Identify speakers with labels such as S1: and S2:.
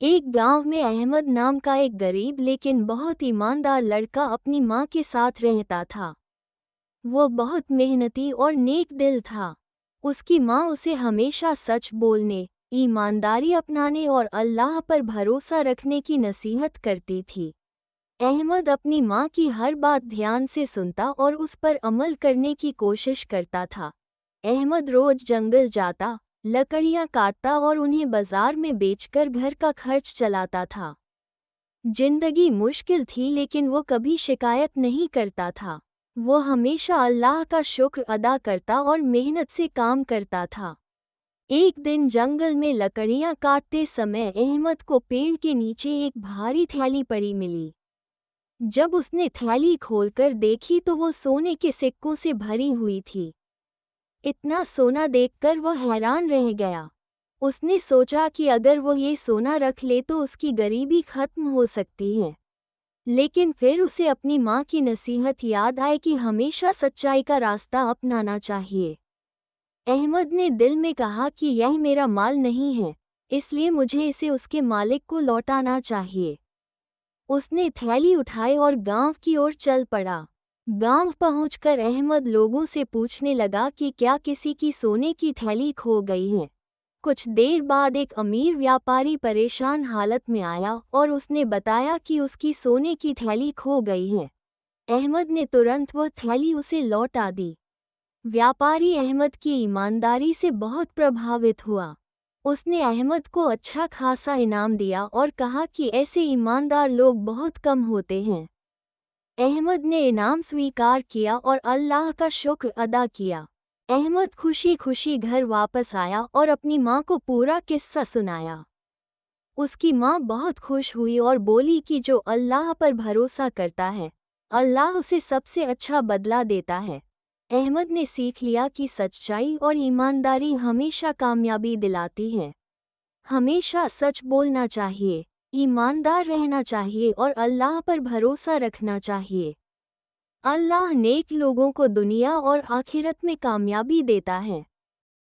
S1: एक गांव में अहमद नाम का एक गरीब लेकिन बहुत ईमानदार लड़का अपनी माँ के साथ रहता था। वो बहुत मेहनती और नेक दिल था। उसकी माँ उसे हमेशा सच बोलने, ईमानदारी अपनाने और अल्लाह पर भरोसा रखने की नसीहत करती थी। अहमद अपनी माँ की हर बात ध्यान से सुनता और उस पर अमल करने की कोशिश करता था। अहमद रोज जंगल जाता, लकड़ियाँ काटता और उन्हें बाजार में बेचकर घर का खर्च चलाता था। जिंदगी मुश्किल थी लेकिन वो कभी शिकायत नहीं करता था। वो हमेशा अल्लाह का शुक्र अदा करता और मेहनत से काम करता था। एक दिन जंगल में लकड़ियाँ काटते समय अहमद को पेड़ के नीचे एक भारी थैली पड़ी मिली। जब उसने थैली खोलकर देखी तो वो सोने के सिक्कों से भरी हुई थी। इतना सोना देखकर वो हैरान रह गया। उसने सोचा कि अगर वो ये सोना रख ले तो उसकी गरीबी खत्म हो सकती है। लेकिन फिर उसे अपनी माँ की नसीहत याद आई कि हमेशा सच्चाई का रास्ता अपनाना चाहिए। अहमद ने दिल में कहा कि यह मेरा माल नहीं है, इसलिए मुझे इसे उसके मालिक को लौटाना चाहिए। उसने थैली उठाई और गांव की ओर चल पड़ा। गांव पहुंचकर अहमद लोगों से पूछने लगा कि क्या किसी की सोने की थैली खो गई है। कुछ देर बाद एक अमीर व्यापारी परेशान हालत में आया और उसने बताया कि उसकी सोने की थैली खो गई है। अहमद ने तुरंत वह थैली उसे लौटा दी। व्यापारी अहमद की ईमानदारी से बहुत प्रभावित हुआ। उसने अहमद को अच्छा खासा इनाम दिया और कहा कि ऐसे ईमानदार लोग बहुत कम होते हैं। अहमद ने इनाम स्वीकार किया और अल्लाह का शुक्र अदा किया। अहमद खुशी खुशी घर वापस आया और अपनी माँ को पूरा किस्सा सुनाया। उसकी माँ बहुत खुश हुई और बोली कि जो अल्लाह पर भरोसा करता है, अल्लाह उसे सबसे अच्छा बदला देता है। अहमद ने सीख लिया कि सच्चाई और ईमानदारी हमेशा कामयाबी दिलाती है। हमेशा सच बोलना चाहिए, ईमानदार रहना चाहिए और अल्लाह पर भरोसा रखना चाहिए। अल्लाह नेक लोगों को दुनिया और आखिरत में कामयाबी देता है।